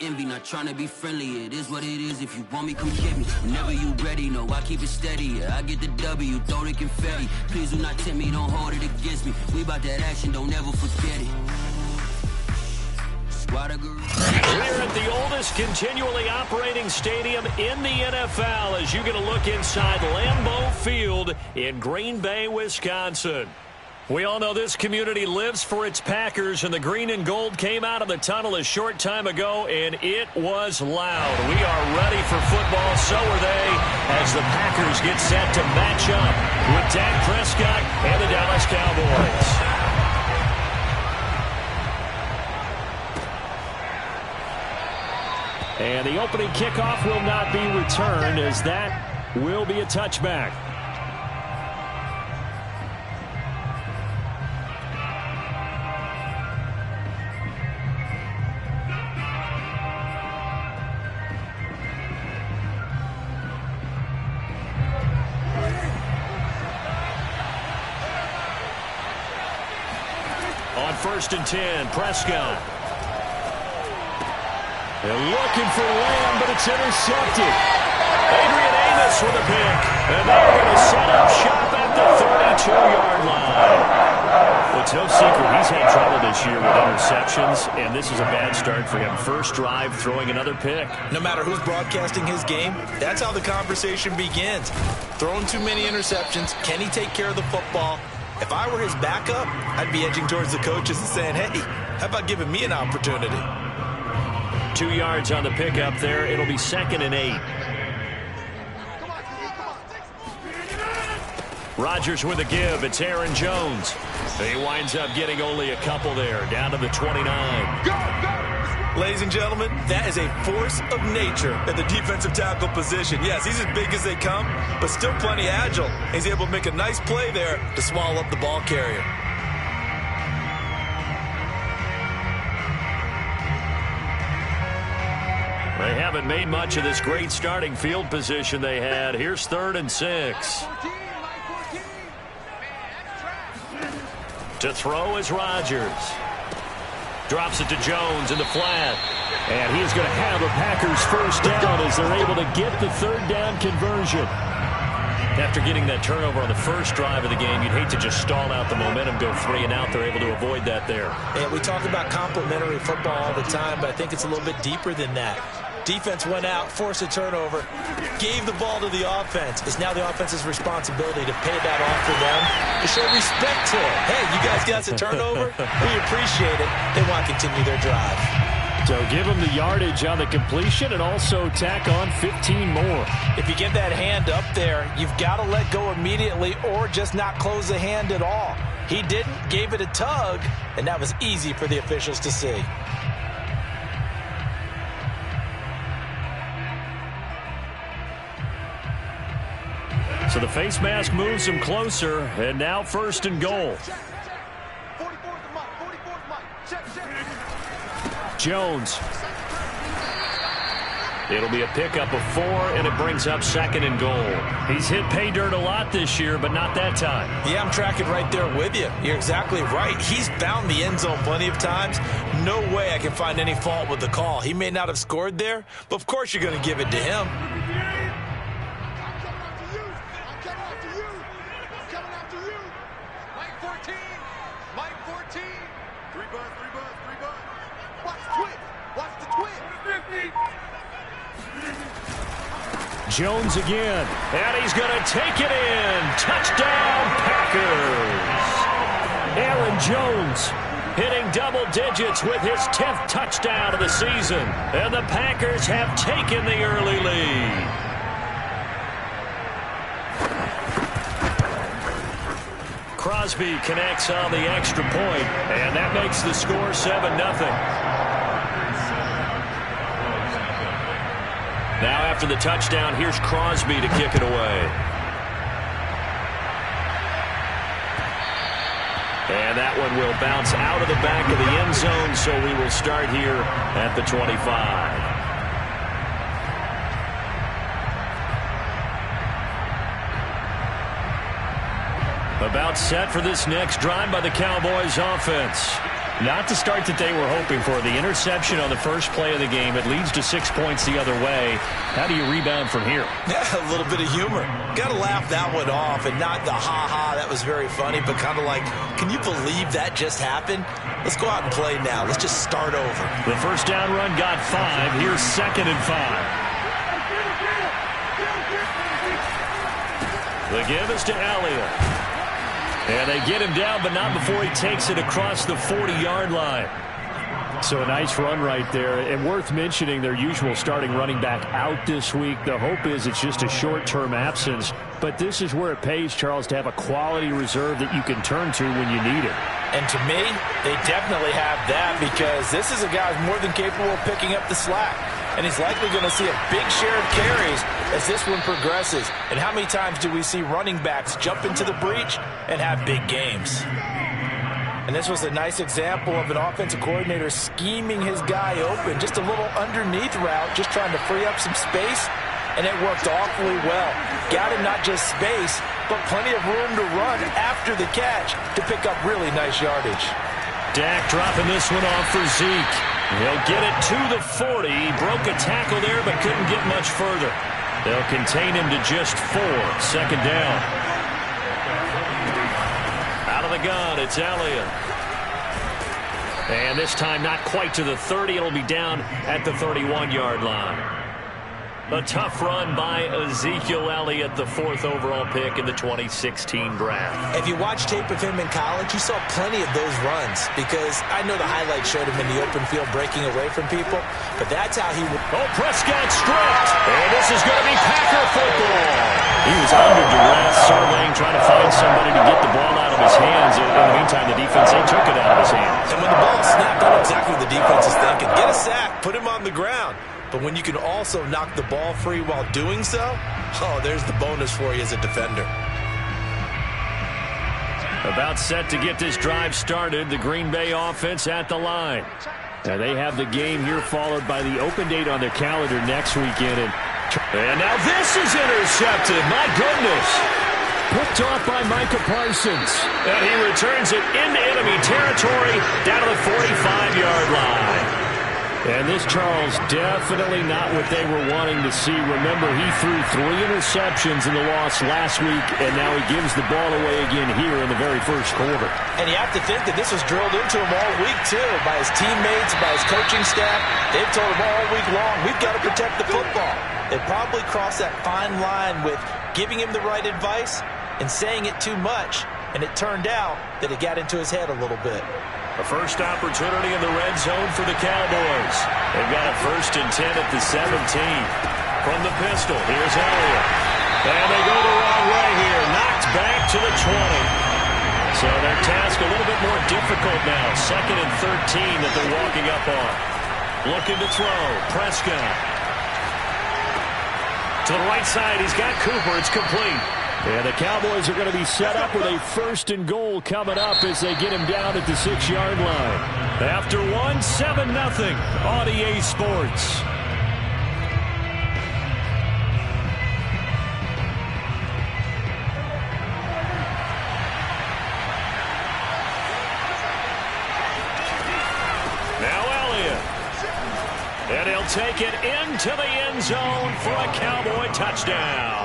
envy, not trying to be friendly. It is what it is. If you want me, come get me. Whenever you ready, no, I keep it steady. Yeah, I get the W, throw the confetti. Please do not tempt me, don't hold it against me. We about that action, don't ever forget it. We're at the oldest continually operating stadium in the NFL as you get a look inside Lambeau Field in Green Bay, Wisconsin. We all know this community lives for its Packers, and the green and gold came out of the tunnel a short time ago, and it was loud. We are ready for football, so are they, as the Packers get set to match up with Dak Prescott and the Dallas Cowboys. And the opening kickoff will not be returned, as that will be a touchback. On 1st and 10, Prescott. They're looking for Lamb, but it's intercepted. Adrian Amos with a pick. And they're going to set up shop at the 32-yard line. Well, it's no secret he's had trouble this year with interceptions, and this is a bad start for him. First drive, throwing another pick. No matter who's broadcasting his game, that's how the conversation begins. Throwing too many interceptions. Can he take care of the football? If I were his backup, I'd be edging towards the coaches and saying, hey, how about giving me an opportunity? 2 yards on the pickup there. It'll be 2nd and 8. Rodgers with a give. It's Aaron Jones. He winds up getting only a couple there, down to the 29. Ladies and gentlemen, that is a force of nature at the defensive tackle position. Yes, he's as big as they come, but still plenty agile. He's able to make a nice play there to swallow up the ball carrier. They haven't made much of this great starting field position they had. Here's 3rd and 6. To throw is Rodgers. Drops it to Jones in the flat. And he's going to have a Packers first down as they're able to get the 3rd down conversion. After getting that turnover on the first drive of the game, you'd hate to just stall out the momentum, go 3 and out. They're able to avoid that there. And we talk about complementary football all the time, but I think it's a little bit deeper than that. Defense went out, forced a turnover, gave the ball to the offense. It's now the offense's responsibility to pay that off for them, to show respect to it. Hey, you guys got a turnover? We appreciate it. They want to continue their drive. So give them the yardage on the completion and also tack on 15 more. If you get that hand up there, you've got to let go immediately or just not close the hand at all. He didn't, gave it a tug, and that was easy for the officials to see. So the face mask moves him closer, and now 1st and goal. Jones. It'll be a pickup of 4, and it brings up 2nd and goal. He's hit pay dirt a lot this year, but not that time. Yeah, I'm tracking right there with you. You're exactly right. He's found the end zone plenty of times. No way I can find any fault with the call. He may not have scored there, but of course you're going to give it to him. Jones again, and he's going to take it in. Touchdown, Packers. Aaron Jones hitting double digits with his 10th touchdown of the season. And the Packers have taken the early lead. Crosby connects on the extra point, and that makes the score 7-0. Now after the touchdown, here's Crosby to kick it away. And that one will bounce out of the back of the end zone, so we will start here at the 25. About set for this next drive by the Cowboys offense. Not the start that they were hoping for. The interception on the first play of the game. It leads to 6 points the other way. How do you rebound from here? Yeah, a little bit of humor. Got to laugh that one off and not the ha-ha. That was very funny, but kind of like, can you believe that just happened? Let's go out and play now. Let's just start over. The first down run got 5. Here's 2nd and 5. The give is to Elliott. And they get him down, but not before he takes it across the 40-yard line. So a nice run right there. And worth mentioning, their usual starting running back out this week. The hope is it's just a short-term absence. But this is where it pays, Charles, to have a quality reserve that you can turn to when you need it. And to me, they definitely have that because this is a guy who's more than capable of picking up the slack. And he's likely going to see a big share of carries as this one progresses. And how many times do we see running backs jump into the breach and have big games? And this was a nice example of an offensive coordinator scheming his guy open. Just a little underneath route, just trying to free up some space. And it worked awfully well. Got him not just space, but plenty of room to run after the catch to pick up really nice yardage. Dak dropping this one off for Zeke. He'll get it to the 40. He broke a tackle there, but couldn't get much further. They'll contain him to just 4. 2nd down. Out of the gun, it's Elliott. And this time not quite to the 30. It'll be down at the 31-yard line. A tough run by Ezekiel Elliott, the 4th overall pick in the 2016 draft. If you watch tape of him in college, you saw plenty of those runs because I know the highlights showed him in the open field breaking away from people, but that's how he would. Oh, Prescott stripped, and this is going to be Packer football. He was under duress, surveying, trying to find somebody to get the ball out of his hands. In the meantime, the defense, they took it out of his hands. And when the ball snapped, I know exactly what the defense is thinking. Get a sack, put him on the ground. But when you can also knock the ball free while doing so, oh, there's the bonus for you as a defender. About set to get this drive started, the Green Bay offense at the line. Now they have the game here followed by the open date on their calendar next weekend. And now this is intercepted. My goodness. Picked off by Micah Parsons. And he returns it into enemy territory down to the 45-yard line. And this, Charles, definitely not what they were wanting to see. Remember, he threw 3 interceptions in the loss last week, and now he gives the ball away again here in the very first quarter. And you have to think that this was drilled into him all week, too, by his teammates, by his coaching staff. They've told him all week long, we've got to protect the football. They probably crossed that fine line with giving him the right advice and saying it too much, and it turned out that it got into his head a little bit. A first opportunity in the red zone for the Cowboys. They've got a 1st and 10 at the 17. From the pistol, here's Elliott. And they go the wrong way here. Knocked back to the 20. So their task a little bit more difficult now. 2nd and 13 that they're walking up on. Looking to throw. Prescott. To the right side, he's got Cooper. It's complete. And the Cowboys are going to be set up with a 1st and goal coming up as they get him down at the 6-yard line. After 1, 7-0 on EA Sports. Now Elliott. And he'll take it into the end zone for a Cowboy touchdown.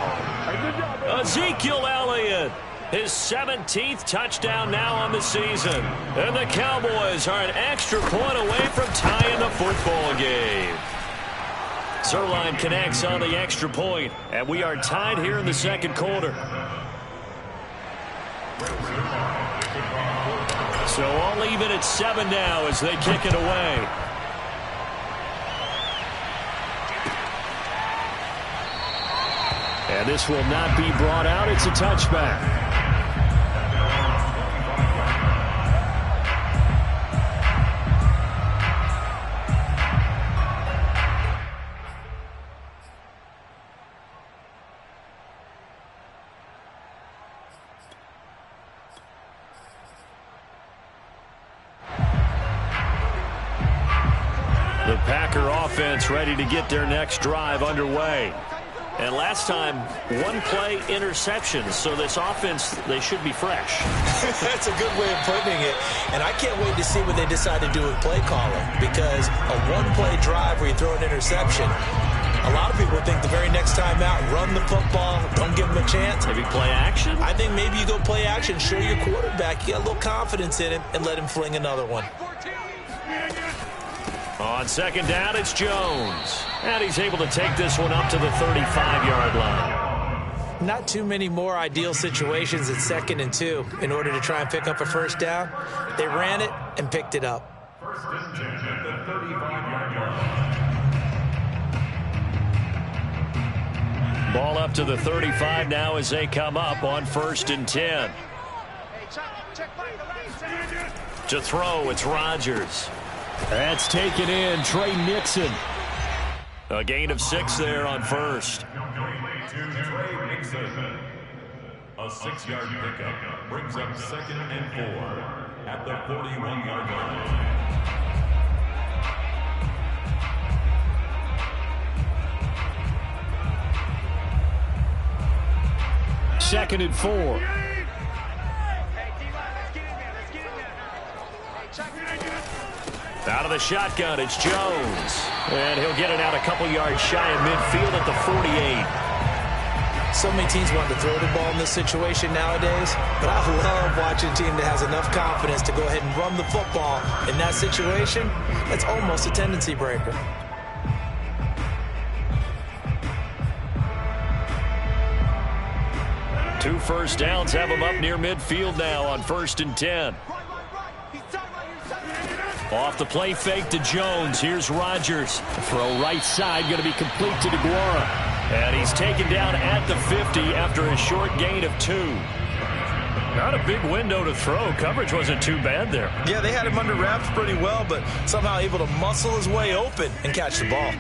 Ezekiel Elliott, his 17th touchdown now on the season. And the Cowboys are an extra point away from tying the football game. Zuerlein connects on the extra point, and we are tied here in the 2nd quarter. So all even at 7 now as they kick it away. And this will not be brought out. It's a touchback. The Packer offense ready to get their next drive underway. And last time, one-play interceptions. So this offense, they should be fresh. That's a good way of putting it. And I can't wait to see what they decide to do with play calling. Because a one-play drive where you throw an interception, a lot of people think the very next time out, run the football, don't give them a chance. Maybe play action? I think maybe you go play action, show your quarterback, you got a little confidence in him, and let him fling another one. On second down, it's Jones. And he's able to take this one up to the 35-yard line. Not too many more ideal situations at 2nd and 2 in order to try and pick up a first down. They ran it and picked it up. First and 10 at the 35-yard line. Ball up to the 35 now as they come up on 1st and 10. To throw, it's Rodgers. That's taken in, Trey Nixon. A gain of 6 there on first. To Trey Nixon. A 6-yard pickup brings up 2nd and 4 at the 41-yard line. 2nd and 4. Out of the shotgun, it's Jones. And he'll get it out a couple yards shy of midfield at the 48. So many teams want to throw the ball in this situation nowadays, but I love watching a team that has enough confidence to go ahead and run the football in that situation. That's almost a tendency breaker. Two first downs have him up near midfield now on 1st and 10. Off the play fake to Jones. Here's Rodgers. Throw right side, going to be complete to DeGuara. And he's taken down at the 50 after a short gain of 2. Not a big window to throw. Coverage wasn't too bad there. Yeah, they had him under wraps pretty well, but somehow able to muscle his way open and catch the ball.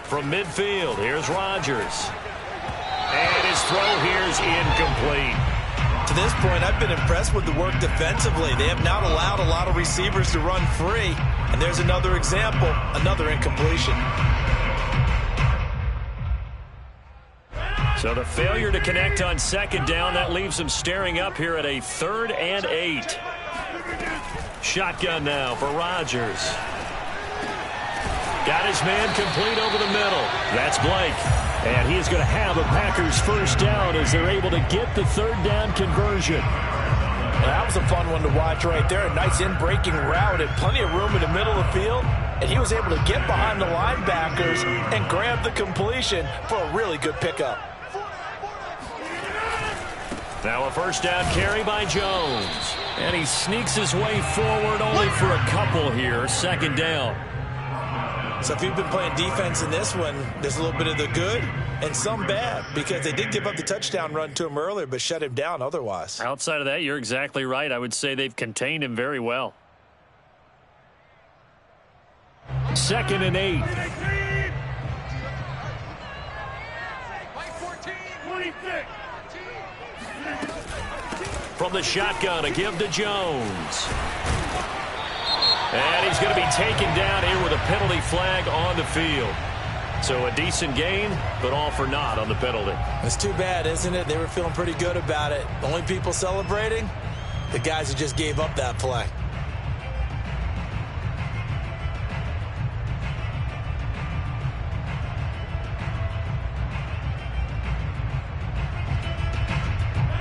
From midfield, here's Rodgers. And his throw here's incomplete. To this point, I've been impressed with the work defensively. They have not allowed a lot of receivers to run free. And there's another example, another incompletion. So the failure to connect on 2nd down, that leaves them staring up here at a 3rd and 8. Shotgun now for Rodgers. Got his man complete over the middle. That's Blake. And he is going to have a Packers first down as they're able to get the 3rd down conversion. Well, that was a fun one to watch right there. A nice in-breaking route and plenty of room in the middle of the field. And he was able to get behind the linebackers and grab the completion for a really good pickup. Now a first down carry by Jones. And he sneaks his way forward only for a couple here. 2nd down. So if you've been playing defense in this one, there's a little bit of the good and some bad, because they did give up the touchdown run to him earlier but shut him down otherwise. Outside of that, you're exactly right. I would say they've contained him very well. 2nd and 8. From the shotgun, a give to Jones. And he's going to be taken down here with a penalty flag on the field. So a decent gain, but all for naught on the penalty. It's too bad, isn't it? They were feeling pretty good about it. The only people celebrating, the guys who just gave up that play.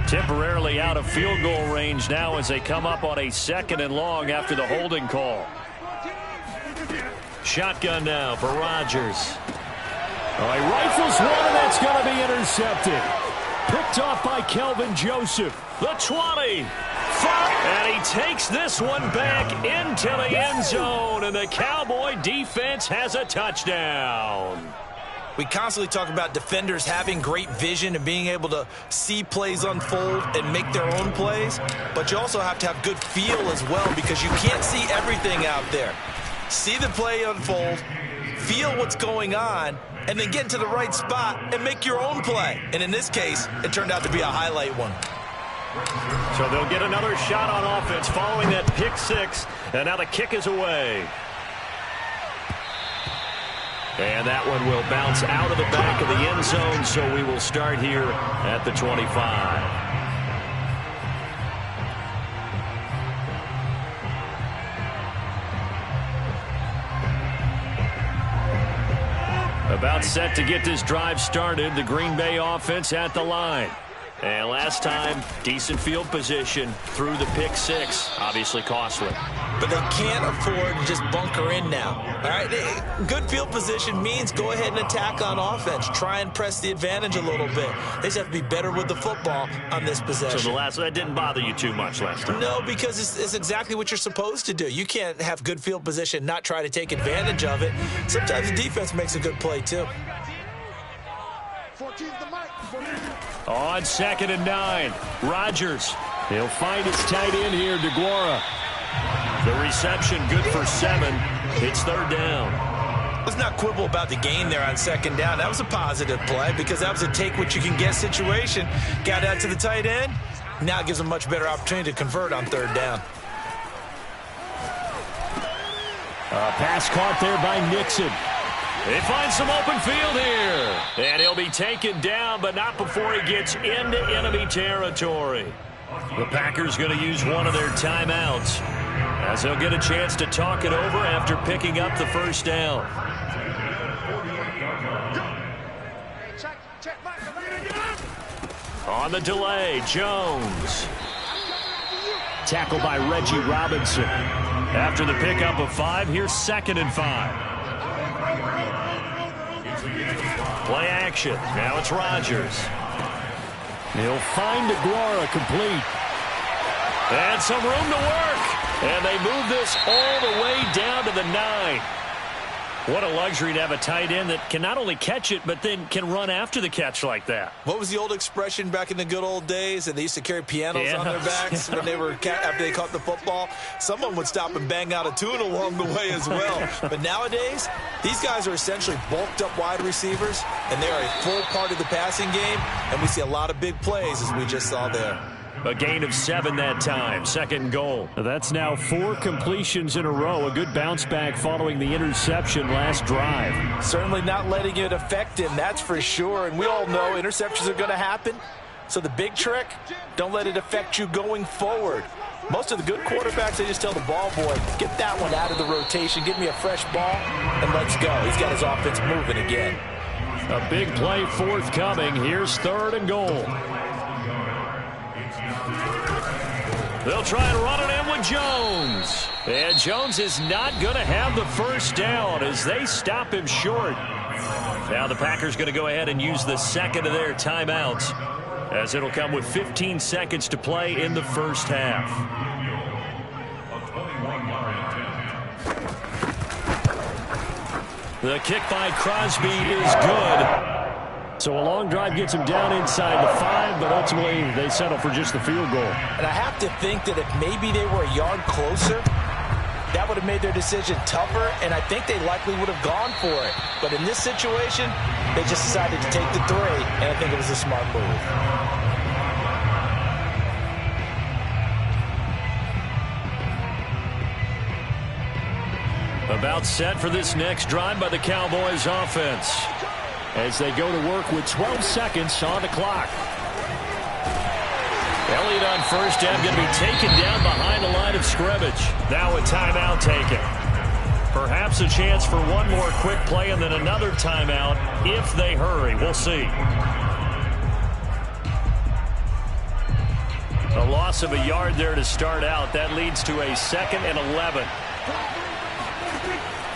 Temporarily out of field goal range now as they come up on a 2nd and long after the holding call. Shotgun now for Rodgers. Oh, he rifles one, and that's going to be intercepted. Picked off by Kelvin Joseph. The 20. And he takes this one back into the end zone, and the Cowboy defense has a touchdown. We constantly talk about defenders having great vision and being able to see plays unfold and make their own plays, but you also have to have good feel as well, because you can't see everything out there. See the play unfold, feel what's going on, and then get into the right spot and make your own play. And in this case, it turned out to be a highlight one. So they'll get another shot on offense following that pick 6, and now the kick is away. And that one will bounce out of the back of the end zone, so we will start here at the 25. About set to get this drive started, the Green Bay offense at the line. And last time, decent field position through the pick six. Obviously costly. But they can't afford to just bunker in now. All right, good field position means go ahead and attack on offense. Try and press the advantage a little bit. They just have to be better with the football on this possession. So that didn't bother you too much last time? No, because it's exactly what you're supposed to do. You can't have good field position, not try to take advantage of it. Sometimes the defense makes a good play, too. On 2nd and 9, Rodgers. He'll find his tight end here, DeGuara. The reception good for 7. It's 3rd down. Let's not quibble about the gain there on 2nd down. That was a positive play because that was a take-what-you-can-get situation. Got out to the tight end. Now it gives them a much better opportunity to convert on 3rd down. Pass caught there by Nixon. They find some open field here. And he'll be taken down, but not before he gets into enemy territory. The Packers going to use one of their timeouts, as they'll get a chance to talk it over after picking up the first down. On the delay, Jones. Tackled by Reggie Robinson. After the pickup of 5, here's 2nd and 5. Play action. Now it's Rodgers. He'll find DeGuara complete. And some room to work. And they move this all the way down to the 9. What a luxury to have a tight end that can not only catch it, but then can run after the catch like that. What was the old expression back in the good old days? And they used to carry pianos on their backs when they were after they caught the football. Someone would stop and bang out a tune along the way as well. But nowadays, these guys are essentially bulked up wide receivers, and they are a full part of the passing game. And we see a lot of big plays, as we just saw there. A gain of 7 that time. 2nd goal. That's now 4 completions in a row. A good bounce back following the interception last drive. Certainly not letting it affect him, that's for sure. And we all know interceptions are going to happen. So the big trick, don't let it affect you going forward. Most of the good quarterbacks, they just tell the ball boy, get that one out of the rotation, give me a fresh ball, and let's go. He's got his offense moving again. A big play forthcoming. Here's 3rd and goal. They'll try and run it in with Jones. And Jones is not going to have the first down as they stop him short. Now the Packers going to go ahead and use the 2nd of their timeouts, as it'll come with 15 seconds to play in the first half. The kick by Crosby is good. So a long drive gets him down inside the 5, but ultimately they settle for just the field goal. And I have to think that if maybe they were a yard closer, that would have made their decision tougher, and I think they likely would have gone for it. But in this situation, they just decided to take the 3, and I think it was a smart move. About set for this next drive by the Cowboys offense, as they go to work with 12 seconds on the clock. Elliott on first down, going to be taken down behind the line of scrimmage. Now a timeout taken. Perhaps a chance for one more quick play and then another timeout if they hurry. We'll see. A loss of a yard there to start out. That leads to a 2nd and 11.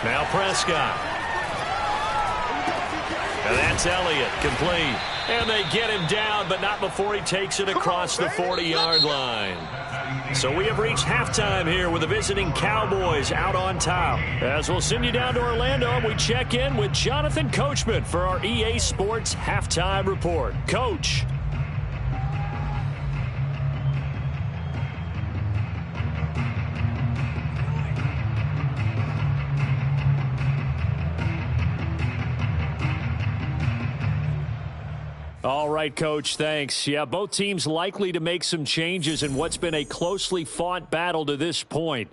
Now Prescott. And that's Elliott, complete. And they get him down, but not before he takes it across the 40-yard line. So we have reached halftime here with the visiting Cowboys out on top. As we'll send you down to Orlando, and we check in with Jonathan Coachman for our EA Sports Halftime Report. Coach. All right, Coach, thanks. Yeah, both teams likely to make some changes in what's been a closely fought battle to this point.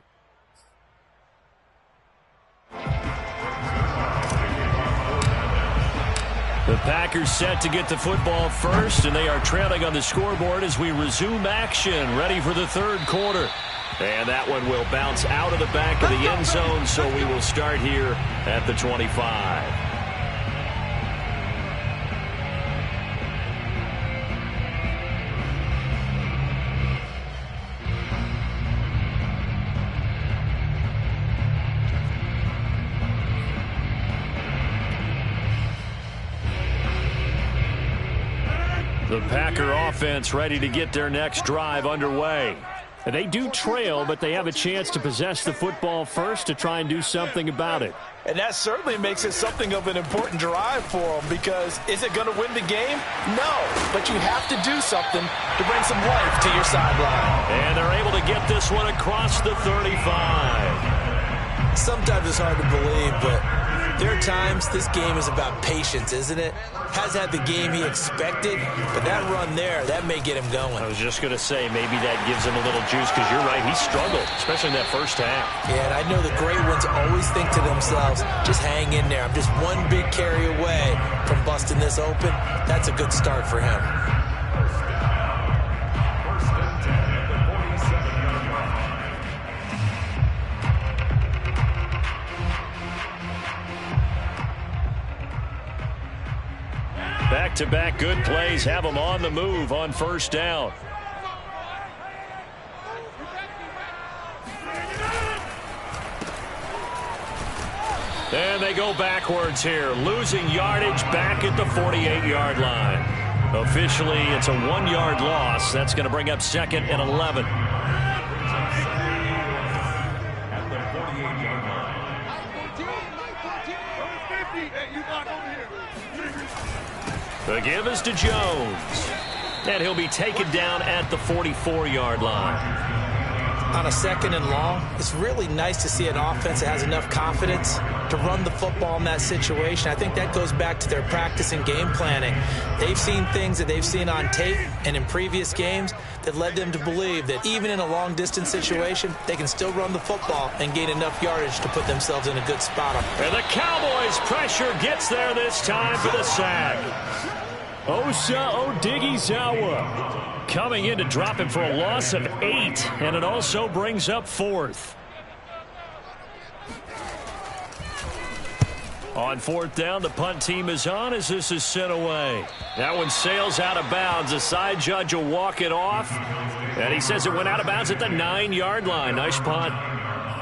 The Packers set to get the football first, and they are trailing on the scoreboard as we resume action, ready for the third quarter. And that one will bounce out of the back of the end zone, so we will start here at the 25. The Packer offense ready to get their next drive underway. And they do trail, but they have a chance to possess the football first to try and do something about it. And that certainly makes it something of an important drive for them, because is it going to win the game? No, but you have to do something to bring some life to your sideline. And they're able to get this one across the 35. Sometimes it's hard to believe, but there are times this game is about patience, isn't it? Has had the game he expected, but that run there, that may get him going. I was just going to say, maybe that gives him a little juice, because you're right, he struggled, especially in that first half. Yeah, and I know the great ones always think to themselves, just hang in there. I'm just one big carry away from busting this open. That's a good start for him. Back-to-back good plays have them on the move on first down. And they go backwards here, losing yardage back at the 48-yard line. Officially, it's a 1-yard loss. That's going to bring up 2nd and 11. The give is to Jones. And he'll be taken down at the 44-yard line. On a 2nd and long, it's really nice to see an offense that has enough confidence to run the football in that situation. I think that goes back to their practice and game planning. They've seen things that they've seen on tape and in previous games that led them to believe that even in a long-distance situation, they can still run the football and gain enough yardage to put themselves in a good spot. And the Cowboys' pressure gets there this time for the sack. Osa Odighizuwa coming in to drop him for a loss of 8, and it also brings up 4th. On 4th down, the punt team is on as this is sent away. That one sails out of bounds. The side judge will walk it off, and he says it went out of bounds at the 9-yard line. Nice punt.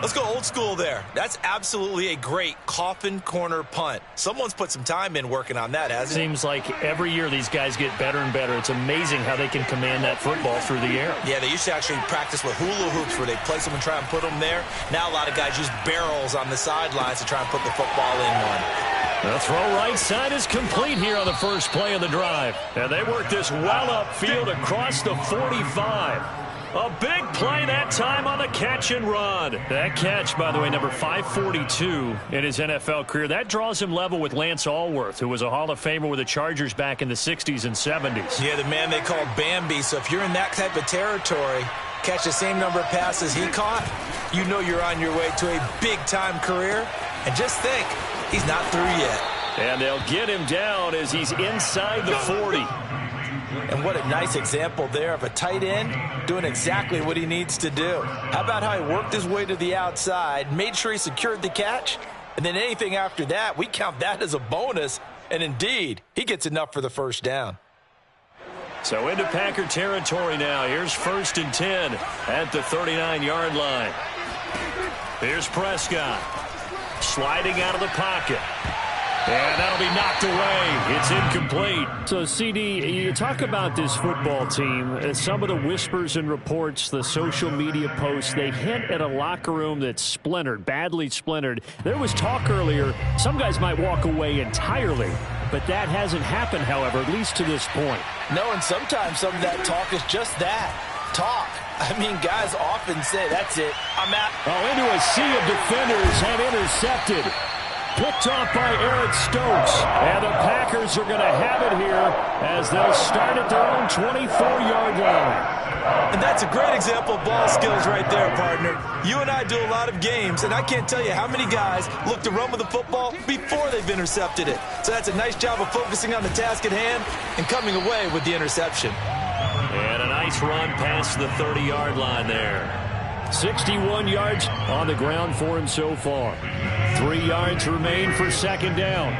Let's go old school there. That's absolutely a great coffin corner punt. Someone's put some time in working on that, hasn't it? Seems like every year these guys get better and better. It's amazing how they can command that football through the air. Yeah, they used to actually practice with hula hoops where they place them and try and put them there. Now a lot of guys use barrels on the sidelines to try and put the football in one. The throw right side is complete here on the first play of the drive. And they work this well upfield across the 45. A big play that time on the catch and run. That catch, by the way, number 542 in his NFL career. That draws him level with Lance Allworth, who was a Hall of Famer with the Chargers back in the 60s and 70s. Yeah, the man they called Bambi. So if you're in that type of territory, catch the same number of passes he caught, you know you're on your way to a big-time career. And just think, he's not through yet. And they'll get him down as he's inside the 40. And what a nice example there of a tight end doing exactly what he needs to do. How about how he worked his way to the outside, made sure he secured the catch, and then anything after that, we count that as a bonus. And indeed, he gets enough for the first down. So into Packer territory now. Here's 1st and 10 at the 39-yard line. Here's Prescott sliding out of the pocket. And that'll be knocked away. It's incomplete. So, CD, you talk about this football team. Some of the whispers and reports, the social media posts, they hint at a locker room that's splintered, badly splintered. There was talk earlier, some guys might walk away entirely. But that hasn't happened, however, at least to this point. No, and sometimes some of that talk is just that, talk. I mean, guys often say, that's it, I'm out. Oh, into a sea of defenders and intercepted. Picked off by Eric Stokes. And the Packers are going to have it here as they'll start at their own 24-yard line. And that's a great example of ball skills right there, partner. You and I do a lot of games, and I can't tell you how many guys look to run with the football before they've intercepted it. So that's a nice job of focusing on the task at hand and coming away with the interception. And a nice run past the 30-yard line there. 61 yards on the ground for him so far. 3 yards remain for second down.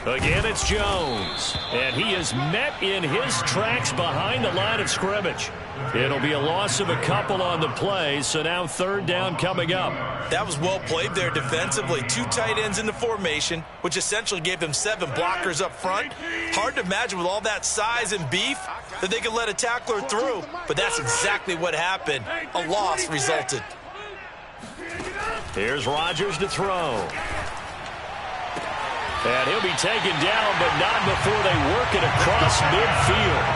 Again, it's Jones. And he is met in his tracks behind the line of scrimmage. It'll be a loss of a couple on the play, so now third down coming up. That was well played there defensively. 2 tight ends in the formation, which essentially gave them 7 blockers up front. Hard to imagine with all that size and beef that they could let a tackler through, but that's exactly what happened. A loss resulted. Here's Rodgers to throw. And he'll be taken down, but not before they work it across midfield.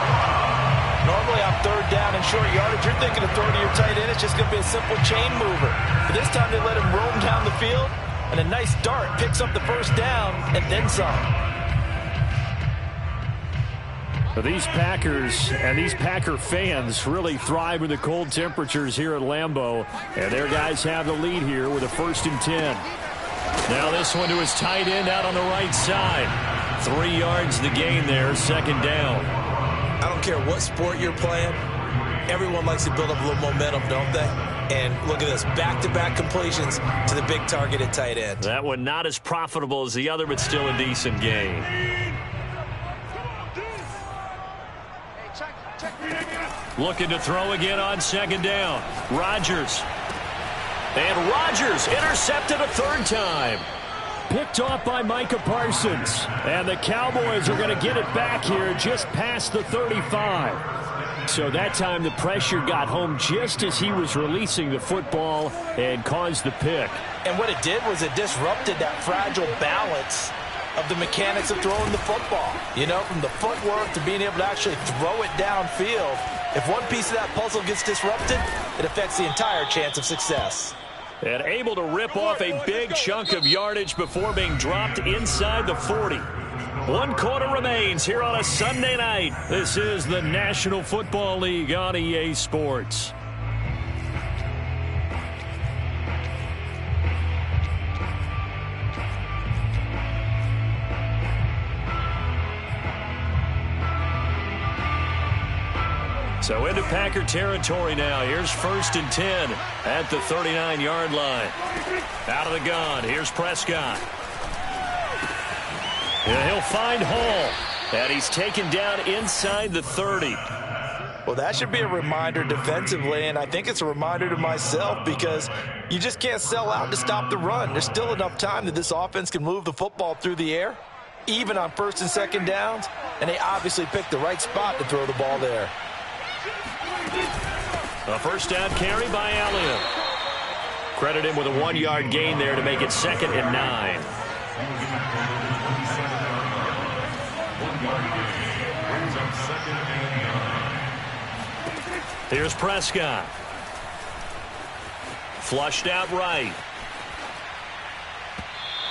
Normally on third down and short yardage, you're thinking of throwing to your tight end. It's just going to be a simple chain mover. But this time they let him roam down the field, and a nice dart picks up the first down and then some. These Packers and these Packer fans really thrive in the cold temperatures here at Lambeau. And their guys have the lead here with a 1st and 10. Now this one to his tight end out on the right side. 3 yards the gain there, second down. I don't care what sport you're playing. Everyone likes to build up a little momentum, don't they? And look at this, back-to-back completions to the big targeted tight end. That one not as profitable as the other, but still a decent gain. Looking to throw again on second down. Rodgers. And Rodgers intercepted a third time. Picked off by Micah Parsons. And the Cowboys are going to get it back here just past the 35. So that time the pressure got home just as he was releasing the football and caused the pick. And what it did was it disrupted that fragile balance of the mechanics of throwing the football. You know, from the footwork to being able to actually throw it downfield. If one piece of that puzzle gets disrupted, it affects the entire chance of success. And able to rip off a big chunk of yardage before being dropped inside the 40. 1 quarter remains here on a Sunday night. This is the National Football League on EA Sports. So into Packer territory now. Here's 1st and 10 at the 39-yard line. Out of the gun. Here's Prescott. And he'll find Hall. And he's taken down inside the 30. Well, that should be a reminder defensively, and I think it's a reminder to myself because you just can't sell out to stop the run. There's still enough time that this offense can move the football through the air, even on 1st and 2nd downs, and they obviously picked the right spot to throw the ball there. A first down carry by Elliott. Credit him with a 1-yard gain there to make it 2nd and 9. Here's Prescott. Flushed out right.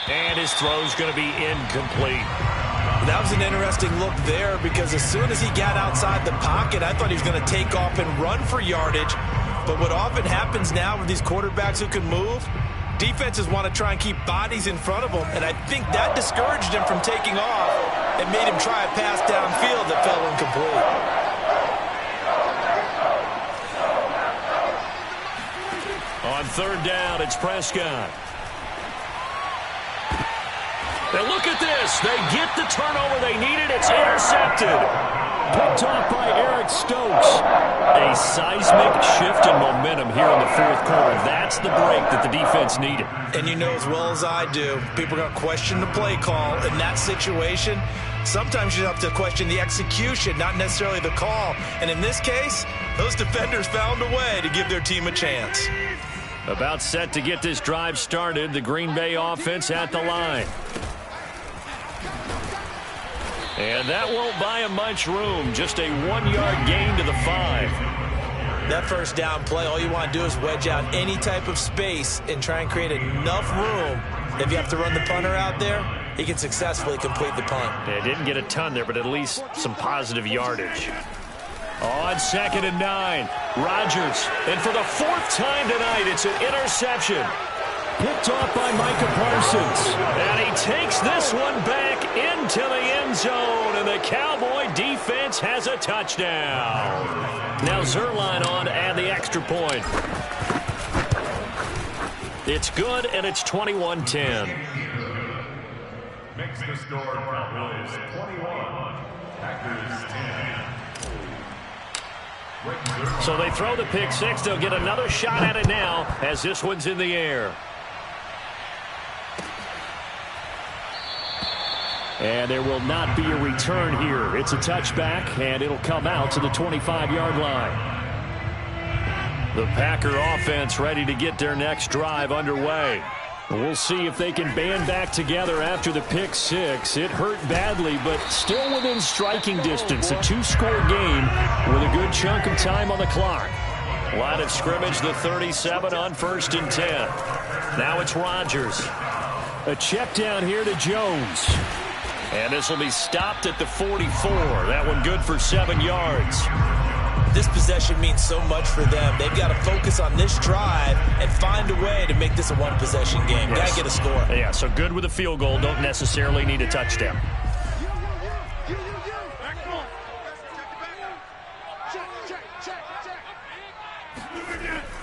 And his throw's going to be incomplete. That was an interesting look there because as soon as he got outside the pocket, I thought he was going to take off and run for yardage. But what often happens now with these quarterbacks who can move, defenses want to try and keep bodies in front of them, and I think that discouraged him from taking off and made him try a pass downfield that fell incomplete. On 3rd down, it's Prescott. And look at this. They get the turnover they needed. It's intercepted. Picked off by Eric Stokes. A seismic shift in momentum here in the 4th quarter. That's the break that the defense needed. And you know as well as I do, people are going to question the play call in that situation. Sometimes you have to question the execution, not necessarily the call. And in this case, those defenders found a way to give their team a chance. About set to get this drive started. The Green Bay offense at the line. And that won't buy him much room. Just a 1-yard gain to the 5. That first down play, all you want to do is wedge out any type of space and try and create enough room. If you have to run the punter out there, he can successfully complete the punt. Yeah, didn't get a ton there, but at least some positive yardage. On 2nd and 9, Rodgers. And for the 4th time tonight, it's an interception. Picked off by Micah Parsons. And he takes this one back into the end zone. And the Cowboy defense has a touchdown. Now Zuerlein on to add the extra point. It's good, and it's 21-10. Makes the score Cowboys 21, Packers 10. So they throw the pick six. They'll get another shot at it now as this one's in the air. And there will not be a return here. It's a touchback, and it'll come out to the 25-yard line. The Packer offense ready to get their next drive underway. We'll see if they can band back together after the pick six. It hurt badly, but still within striking distance. A 2-score game with a good chunk of time on the clock. Line of scrimmage, the 37 on 1st and 10. Now it's Rodgers. A check down here to Jones. And this will be stopped at the 44. That one good for 7 yards. This possession means so much for them. They've got to focus on this drive and find a way to make this a one-possession game. Yes. Got to get a score. Yeah, so good with a field goal. Don't necessarily need a touchdown.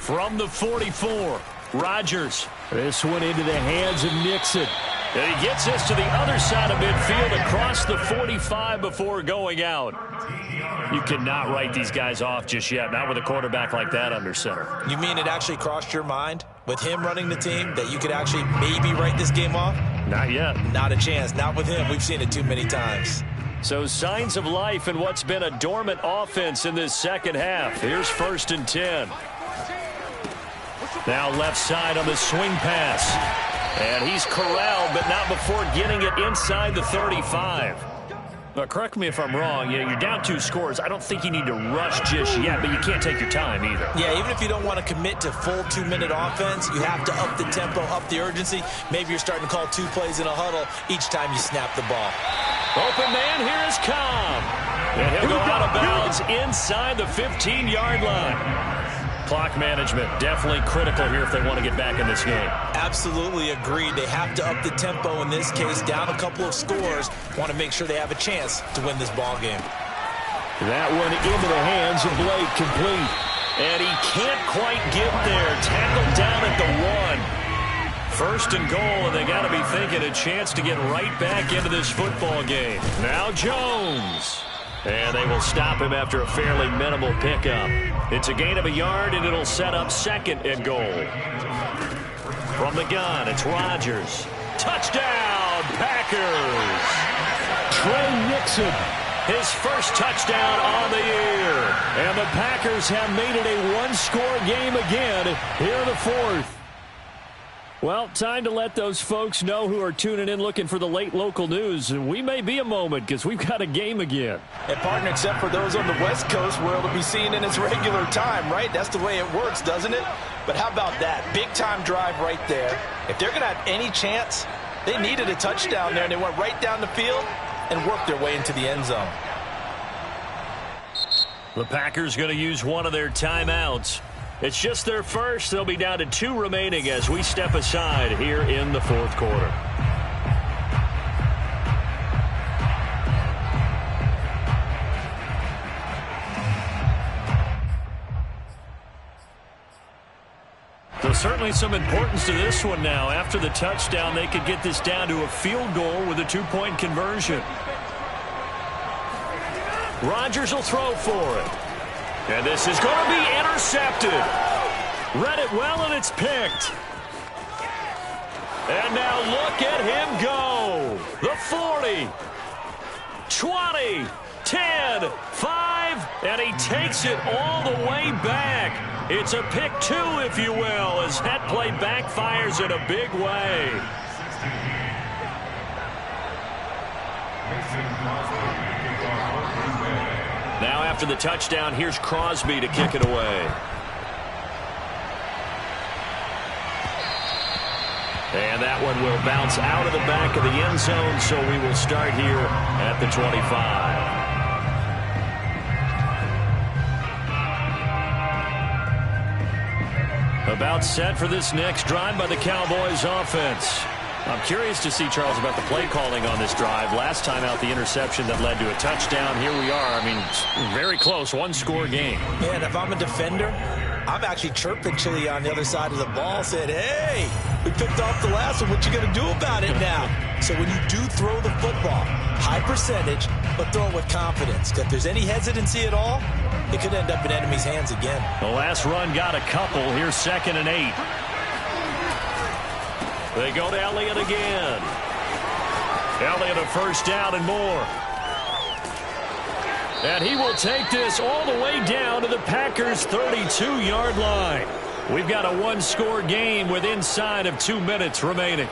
From the 44, Rodgers. This one into the hands of Nixon. And he gets this to the other side of midfield across the 45 before going out. You cannot write these guys off just yet, not with a quarterback like that under center. You mean it actually crossed your mind with him running the team that you could actually maybe write this game off? Not yet. Not a chance. Not with him. We've seen it too many times. So signs of life in what's been a dormant offense in this second half. Here's 1st and 10. Now left side on the swing pass. And he's corralled, but not before getting it inside the 35. But correct me if I'm wrong. You're down 2 scores. I don't think you need to rush just yet, but you can't take your time either. Yeah, even if you don't want to commit to full 2-minute offense, you have to up the tempo, up the urgency. Maybe you're starting to call 2 plays in a huddle each time you snap the ball. Open man, here is Cobb. And he'll go out of bounds inside the 15-yard line. Clock management definitely critical here if they want to get back in this game. Absolutely agreed. They have to up the tempo in this case, down a couple of scores. Want to make sure they have a chance to win this ball game. That one into the hands of Blake, complete. And he can't quite get there. Tackled down at the 1. 1st and goal, and they got to be thinking a chance to get right back into this football game. Now Jones. And they will stop him after a fairly minimal pickup. It's a gain of a yard, and it'll set up 2nd and goal. From the gun, it's Rodgers. Touchdown, Packers! Trey Nixon, his first touchdown on the year. And the Packers have made it a 1-score game again here in the 4th. Well, time to let those folks know who are tuning in looking for the late local news. And we may be a moment because we've got a game again. And, partner, except for those on the West Coast where it'll be seen in its regular time, right? That's the way it works, doesn't it? But how about that? Big-time drive right there. If they're going to have any chance, they needed a touchdown there, and they went right down the field and worked their way into the end zone. The Packers going to use one of their timeouts. It's just their first. They'll be down to 2 remaining as we step aside here in the 4th quarter. So certainly some importance to this one now. After the touchdown, they could get this down to a field goal with a 2-point conversion. Rodgers will throw for it. And this is going to be intercepted. Read it well, and it's picked. And now look at him go. The 40, 20, 10, 5, and he takes it all the way back. It's a pick 2, if you will, as that play backfires in a big way. Now after the touchdown, here's Crosby to kick it away. And that one will bounce out of the back of the end zone, so we will start here at the 25. About set for this next drive by the Cowboys offense. I'm curious to see, Charles, about the play calling on this drive. Last time out, the interception that led to a touchdown. Here we are. I mean, very close, one-score game. Yeah, and if I'm a defender, I'm actually chirping Chili on the other side of the ball, saying, hey, we picked off the last one. What you going to do about it now? So when you do throw the football, high percentage, but throw it with confidence. If there's any hesitancy at all, it could end up in enemy's hands again. The last run got a couple. Here's 2nd and 8. They go to Elliott again. Elliott a first down and more. And he will take this all the way down to the Packers' 32-yard line. We've got a one-score game with inside of 2 minutes remaining.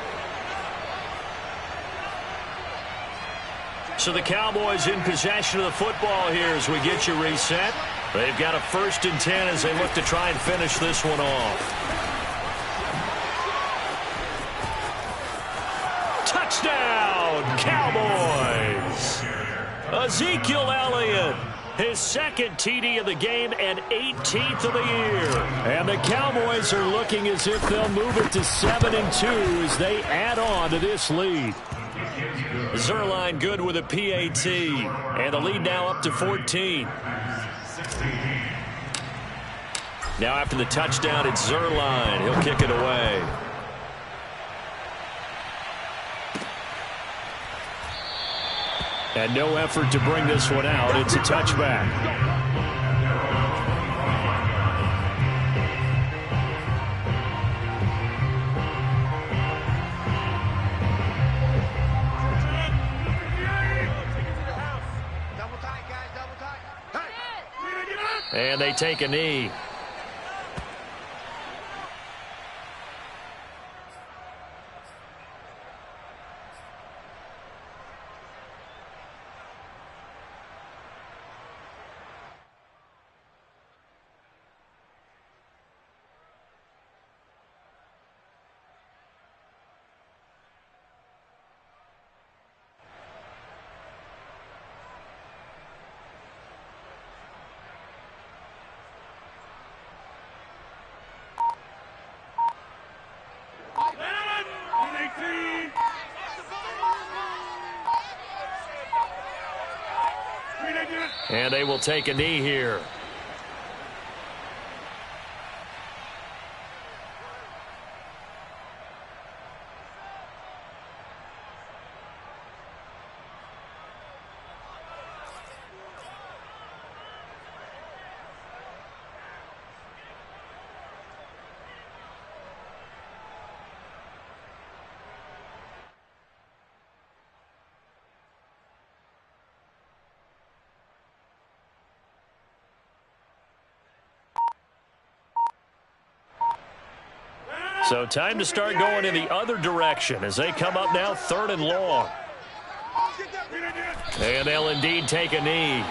So the Cowboys in possession of the football here as we get you reset. They've got a 1st and 10 as they look to try and finish this one off. Touchdown, Cowboys! Ezekiel Elliott, his 2nd TD of the game and 18th of the year. And the Cowboys are looking as if they'll move it to 7-2 as they add on to this lead. Zuerlein good with a PAT, and the lead now up to 14. Now after the touchdown, it's Zuerlein. He'll kick it away. And no effort to bring this one out. It's a touchback. And they take a knee. And they will take a knee here. So time to start going in the other direction as they come up now 3rd and long. And they'll indeed take a knee.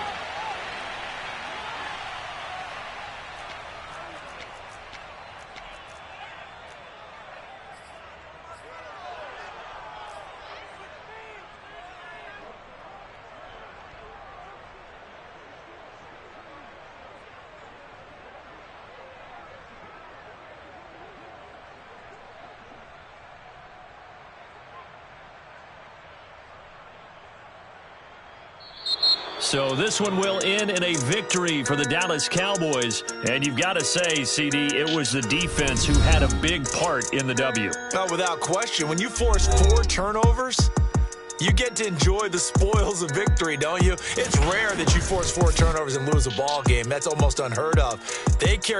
So this one will end in a victory for the Dallas Cowboys. And you've got to say, CD, it was the defense who had a big part in the W. No, without question. When you force 4 turnovers, you get to enjoy the spoils of victory, don't you? It's rare that you force 4 turnovers and lose a ball game. That's almost unheard of. They carry